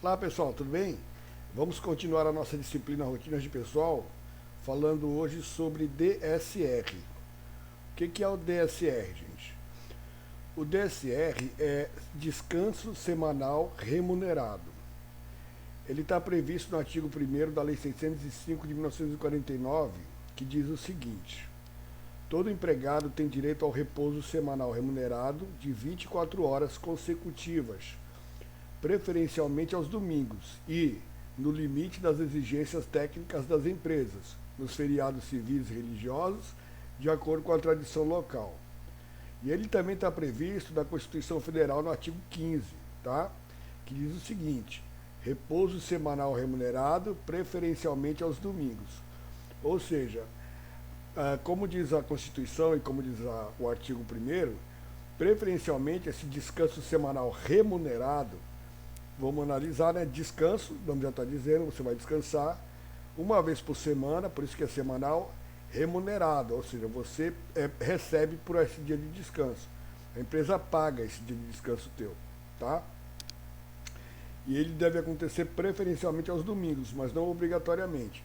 Olá pessoal, tudo bem? Vamos continuar a nossa disciplina Rotinas de Pessoal, falando hoje sobre DSR. O que é o DSR, gente? O DSR é Descanso Semanal Remunerado. Ele está previsto no artigo 1º da Lei 605 de 1949, que diz o seguinte: todo empregado tem direito ao repouso semanal remunerado de 24 horas consecutivas, preferencialmente aos domingos e, no limite das exigências técnicas das empresas, nos feriados civis e religiosos, de acordo com a tradição local. E ele também está previsto na Constituição Federal no artigo 15, tá? Que diz o seguinte: repouso semanal remunerado, preferencialmente aos domingos. Ou seja, como diz a Constituição e como diz o artigo 1º, preferencialmente esse descanso semanal remunerado, vamos analisar, né? Descanso, o nome já está dizendo, você vai descansar uma vez por semana, por isso que é semanal, remunerado, ou seja, você recebe por esse dia de descanso. A empresa paga esse dia de descanso teu, tá? E ele deve acontecer preferencialmente aos domingos, mas não obrigatoriamente.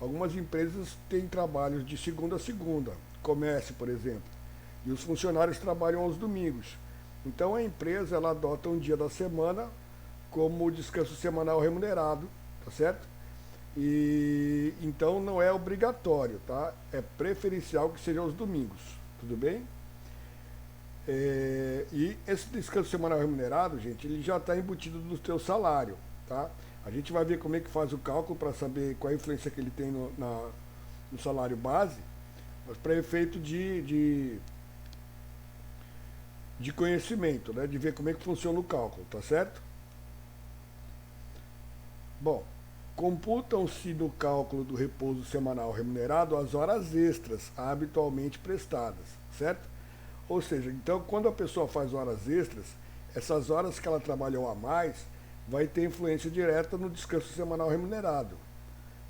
Algumas empresas têm trabalhos de segunda a segunda, comércio, por exemplo, e os funcionários trabalham aos domingos. Então a empresa ela adota um dia da semana como descanso semanal remunerado, tá certo? E então não é obrigatório, tá? É preferencial que seja aos domingos, tudo bem? E esse descanso semanal remunerado, gente, ele já está embutido no teu salário, tá? A gente vai ver como é que faz o cálculo para saber qual a influência que ele tem no salário base, mas para efeito de conhecimento, né? De ver como é que funciona o cálculo, tá certo? Bom, computam-se no cálculo do repouso semanal remunerado as horas extras habitualmente prestadas, certo? Ou seja, então quando a pessoa faz horas extras, essas horas que ela trabalhou a mais vai ter influência direta no descanso semanal remunerado.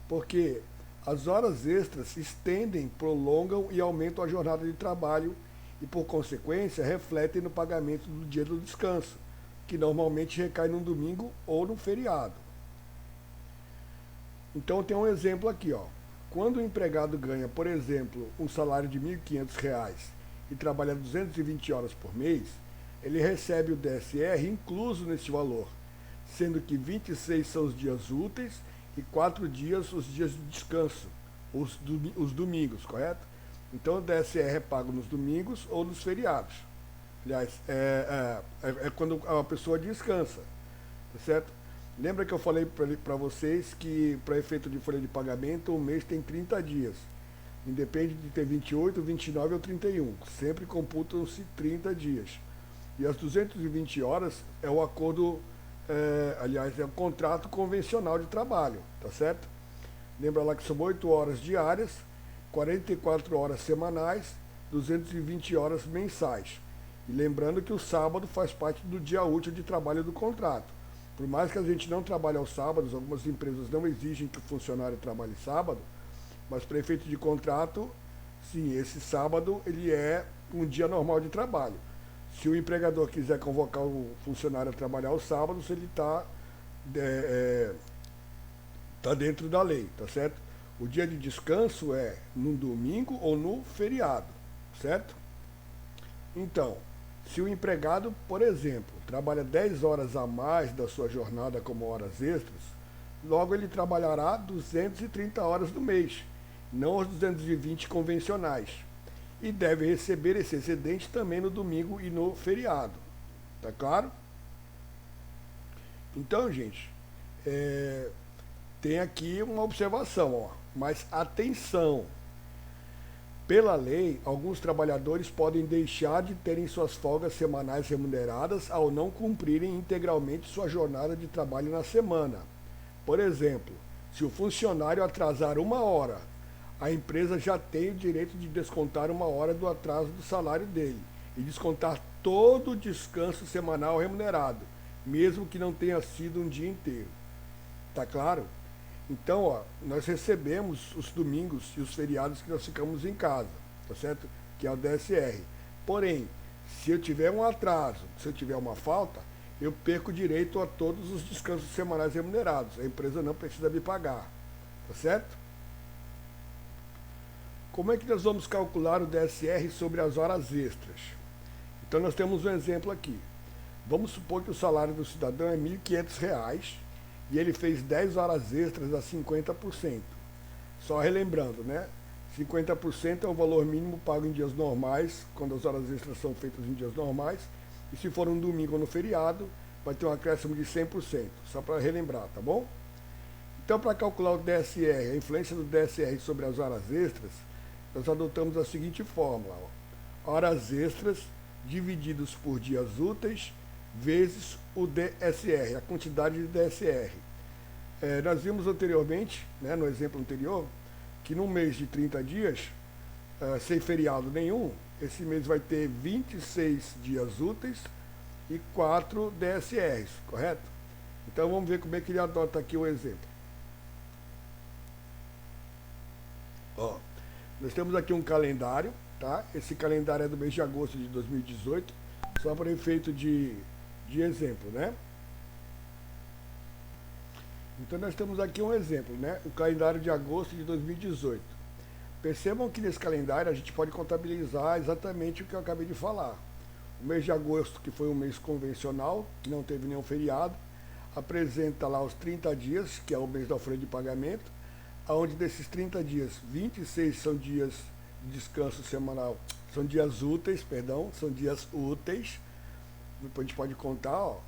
Porque as horas extras estendem, prolongam e aumentam a jornada de trabalho e, por consequência, refletem no pagamento do dia do descanso, que normalmente recai num domingo ou no feriado. Então tem um exemplo aqui, ó. Quando o empregado ganha, por exemplo, um salário de R$ 1.500 e trabalha 220 horas por mês, ele recebe o DSR incluso neste valor, sendo que 26 são os dias úteis e 4 dias os dias de descanso, os domingos, correto? Então o DSR é pago nos domingos ou nos feriados. Aliás, é quando a pessoa descansa, tá certo? Lembra que eu falei para vocês que, para efeito de folha de pagamento, um mês tem 30 dias. Independe de ter 28, 29 ou 31. Sempre computam-se 30 dias. E as 220 horas é o acordo, aliás, é o contrato convencional de trabalho, tá certo? Lembra lá que são 8 horas diárias, 44 horas semanais, 220 horas mensais. E lembrando que o sábado faz parte do dia útil de trabalho do contrato. Por mais que a gente não trabalhe aos sábados, algumas empresas não exigem que o funcionário trabalhe sábado, mas para efeito de contrato, sim, esse sábado ele é um dia normal de trabalho. Se o empregador quiser convocar o funcionário a trabalhar aos sábados, ele tá dentro da lei, tá certo? O dia de descanso é no domingo ou no feriado, certo? Então, se o empregado, por exemplo, trabalha 10 horas a mais da sua jornada como horas extras, logo ele trabalhará 230 horas do mês, não as 220 convencionais. E deve receber esse excedente também no domingo e no feriado. Tá claro? Então, gente, tem aqui uma observação, ó. Mas atenção! Pela lei, alguns trabalhadores podem deixar de terem suas folgas semanais remuneradas ao não cumprirem integralmente sua jornada de trabalho na semana. Por exemplo, se o funcionário atrasar uma hora, a empresa já tem o direito de descontar uma hora do atraso do salário dele e descontar todo o descanso semanal remunerado, mesmo que não tenha sido um dia inteiro. Tá claro? Então, ó, nós recebemos os domingos e os feriados que nós ficamos em casa, tá certo? Que é o DSR. Porém, se eu tiver um atraso, se eu tiver uma falta, eu perco direito a todos os descansos semanais remunerados. A empresa não precisa me pagar, tá certo? Como é que nós vamos calcular o DSR sobre as horas extras? Então nós temos um exemplo aqui. Vamos supor que o salário do cidadão é R$ 1.500 e ele fez 10 horas extras a 50%. Só relembrando, né? 50% é o valor mínimo pago em dias normais, quando as horas extras são feitas em dias normais. E se for um domingo ou no feriado, vai ter um acréscimo de 100%. Só para relembrar, tá bom? Então, para calcular o DSR, a influência do DSR sobre as horas extras, nós adotamos a seguinte fórmula. Horas extras divididos por dias úteis vezes o DSR, a quantidade de DSR. Nós vimos anteriormente, né, no exemplo anterior, que num mês de 30 dias, sem feriado nenhum, esse mês vai ter 26 dias úteis e 4 DSRs, correto? Então vamos ver como é que ele adota aqui o exemplo. Ó, nós temos aqui um calendário, tá? Esse calendário é do mês de agosto de 2018, só para efeito de exemplo, né? Então nós temos aqui um exemplo, né? O calendário de agosto de 2018. Percebam que nesse calendário a gente pode contabilizar exatamente o que eu acabei de falar. O mês de agosto, que foi um mês convencional, que não teve nenhum feriado, apresenta lá os 30 dias, que é o mês da folha de pagamento, onde desses 30 dias, 26 são dias de descanso semanal, são dias úteis, perdão, são dias úteis. Depois a gente pode contar, ó,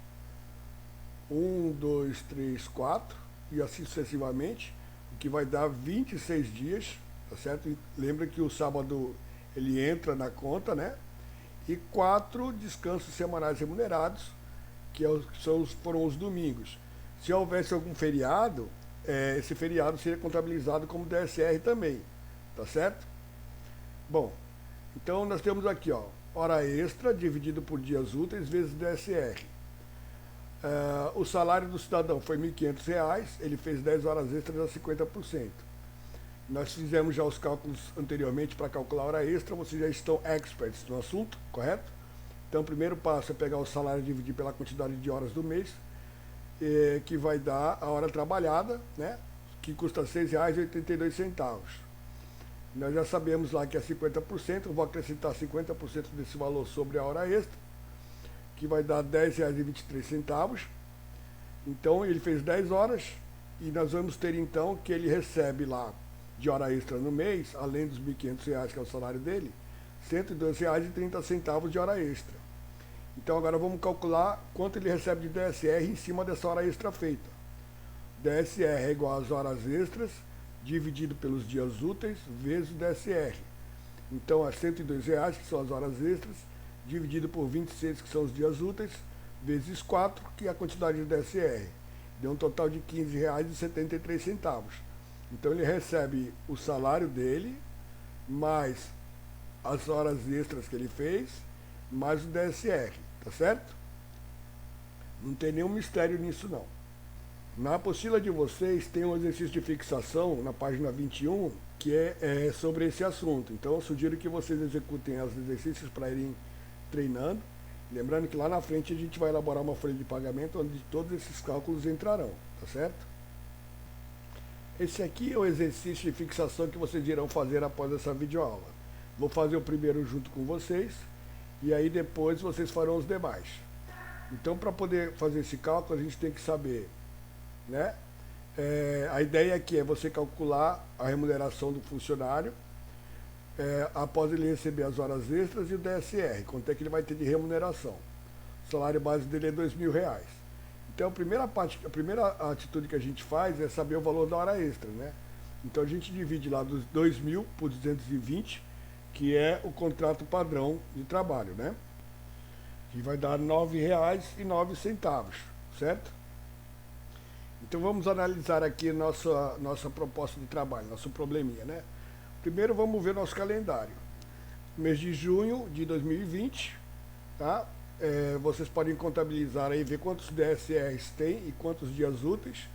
1, 2, 3, 4, e assim sucessivamente, o que vai dar 26 dias, tá certo? E lembra que o sábado ele entra na conta, né? E 4 descansos semanais remunerados, que foram os domingos. Se houvesse algum feriado, esse feriado seria contabilizado como DSR também, tá certo? Bom, então nós temos aqui, ó, hora extra dividido por dias úteis vezes DSR. O salário do cidadão foi R$ 1.500, ele fez 10 horas extras a 50%. Nós fizemos já os cálculos anteriormente para calcular a hora extra, vocês já estão experts no assunto, correto? Então o primeiro passo é pegar o salário e dividir pela quantidade de horas do mês, que vai dar a hora trabalhada, né? Que custa R$ 6,82. Nós já sabemos lá que é 50%, eu vou acrescentar 50% desse valor sobre a hora extra, que vai dar R$ 10,23. Então ele fez 10 horas e nós vamos ter então que ele recebe lá de hora extra no mês, além dos R$ 1.500 que é o salário dele, R$ 102,30 de hora extra. Então agora vamos calcular quanto ele recebe de DSR em cima dessa hora extra feita. DSR é igual às horas extras dividido pelos dias úteis vezes o DSR. Então é R$ 102,00, que são as horas extras, dividido por 26, que são os dias úteis, vezes 4, que é a quantidade de DSR. Deu um total de R$ 15,73. Então ele recebe o salário dele, mais as horas extras que ele fez, mais o DSR, tá certo? Não tem nenhum mistério nisso não. Na apostila de vocês tem um exercício de fixação na página 21, que é sobre esse assunto. Então eu sugiro que vocês executem os exercícios para irem treinando. Lembrando que lá na frente a gente vai elaborar uma folha de pagamento onde todos esses cálculos entrarão, tá certo? Esse aqui é o exercício de fixação que vocês irão fazer após essa videoaula. Vou fazer o primeiro junto com vocês e aí depois vocês farão os demais. Então, para poder fazer esse cálculo, a gente tem que saber, né? A ideia aqui é você calcular a remuneração do funcionário após ele receber as horas extras e o DSR, quanto é que ele vai ter de remuneração. O salário base dele é R$ 2.000. Então a primeira atitude que a gente faz é saber o valor da hora extra, né? Então a gente divide lá dos 2.000 por 220, que é o contrato padrão de trabalho, né? Que vai dar R$ 9,09, certo? Então vamos analisar aqui nossa proposta de trabalho, nosso probleminha, né? Primeiro vamos ver nosso calendário. Mês de junho de 2020, tá? Vocês podem contabilizar aí, ver quantos DSRs tem e quantos dias úteis.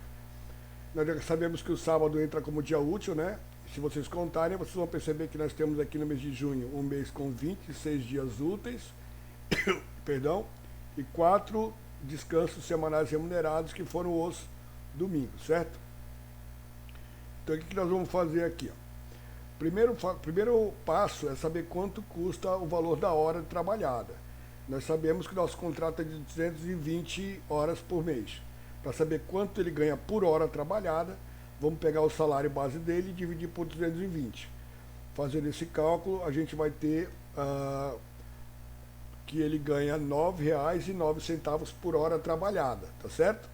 Nós já sabemos que o sábado entra como dia útil, né? Se vocês contarem, vocês vão perceber que nós temos aqui no mês de junho um mês com 26 dias úteis, perdão, e 4 descansos semanais remunerados, que foram os domingos, certo? Então, o que nós vamos fazer aqui? Ó? Primeiro passo é saber quanto custa o valor da hora trabalhada. Nós sabemos que o nosso contrato é de 220 horas por mês. Para saber quanto ele ganha por hora trabalhada, vamos pegar o salário base dele e dividir por 220. Fazendo esse cálculo, a gente vai ter que ele ganha R$ 9,09 por hora trabalhada, tá certo?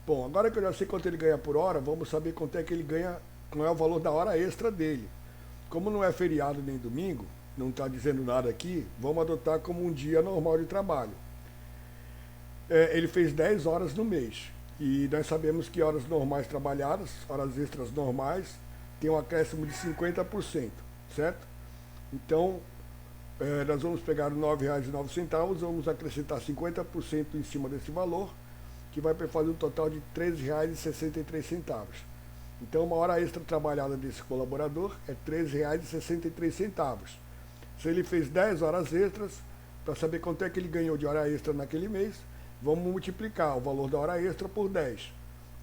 Bom, agora que eu já sei quanto ele ganha por hora, vamos saber quanto é que ele ganha, qual é o valor da hora extra dele. Como não é feriado nem domingo, não está dizendo nada aqui, vamos adotar como um dia normal de trabalho. Ele fez 10 horas no mês, e nós sabemos que horas normais trabalhadas, horas extras normais, tem um acréscimo de 50%, certo? Então, nós vamos pegar R$ 9,09, vamos acrescentar 50% em cima desse valor, que vai fazer um total de R$ 13,63. Então, uma hora extra trabalhada desse colaborador é R$ 13,63. Se ele fez 10 horas extras, para saber quanto é que ele ganhou de hora extra naquele mês, vamos multiplicar o valor da hora extra por 10,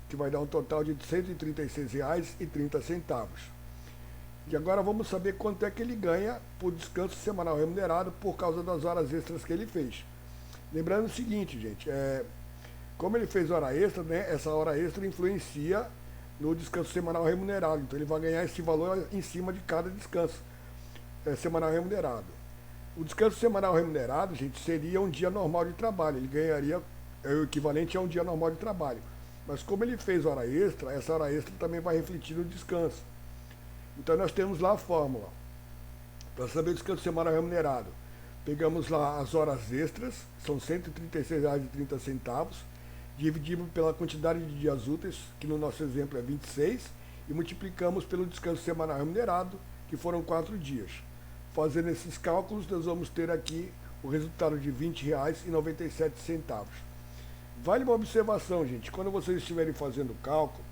que vai dar um total de R$ 136,30. E agora vamos saber quanto é que ele ganha por descanso semanal remunerado por causa das horas extras que ele fez. Lembrando o seguinte, gente, como ele fez hora extra, né, essa hora extra influencia no descanso semanal remunerado. Então ele vai ganhar esse valor em cima de cada descanso semanal remunerado. O descanso semanal remunerado, gente, seria um dia normal de trabalho. Ele ganharia o equivalente a um dia normal de trabalho. Mas como ele fez hora extra, essa hora extra também vai refletir no descanso. Então nós temos lá a fórmula para saber o descanso semanal remunerado. Pegamos lá as horas extras, são R$ 136,30, dividimos pela quantidade de dias úteis, que no nosso exemplo é 26, e multiplicamos pelo descanso semanal remunerado, que foram 4 dias. Fazendo esses cálculos, nós vamos ter aqui o resultado de R$ 20,97. Vale uma observação, gente, quando vocês estiverem fazendo o cálculo,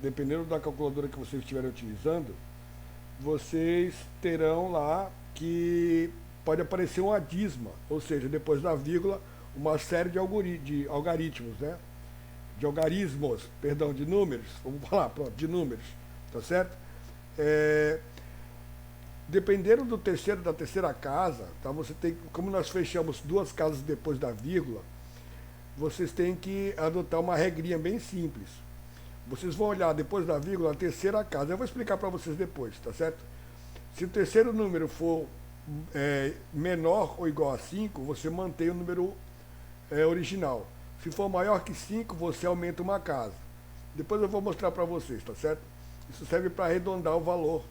dependendo da calculadora que vocês estiverem utilizando, vocês terão lá que pode aparecer uma dízima, ou seja, depois da vírgula, uma série de algarismos, né? De algarismos, perdão, de números, vamos falar, pronto, de números, tá certo? Dependendo da terceira casa, tá? Você tem, como nós fechamos 2 casas depois da vírgula, vocês têm que adotar uma regrinha bem simples. Vocês vão olhar depois da vírgula a terceira casa. Eu vou explicar para vocês depois, tá certo? Se o terceiro número for menor ou igual a 5, você mantém o número original. Se for maior que 5, você aumenta uma casa. Depois eu vou mostrar para vocês, tá certo? Isso serve para arredondar o valor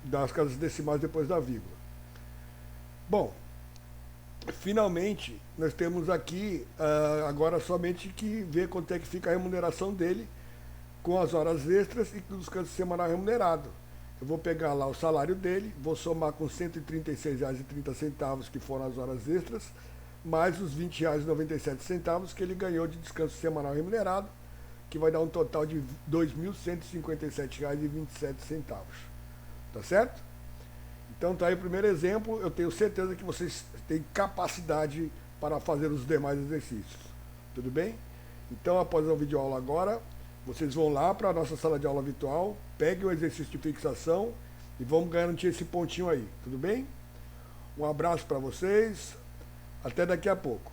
das casas decimais depois da vírgula. Bom, finalmente nós temos aqui agora somente que ver quanto é que fica a remuneração dele com as horas extras e com o descanso semanal remunerado. Eu vou pegar lá o salário dele, vou somar com R$ 136,30, que foram as horas extras, mais os R$ 20,97 que ele ganhou de descanso semanal remunerado, que vai dar um total de R$ 2.157,27. Tá certo? Então tá aí o primeiro exemplo. Eu tenho certeza que vocês têm capacidade para fazer os demais exercícios. Tudo bem? Então, após a videoaula agora, vocês vão lá para a nossa sala de aula virtual, peguem o exercício de fixação e vamos garantir esse pontinho aí. Tudo bem? Um abraço para vocês. Até daqui a pouco.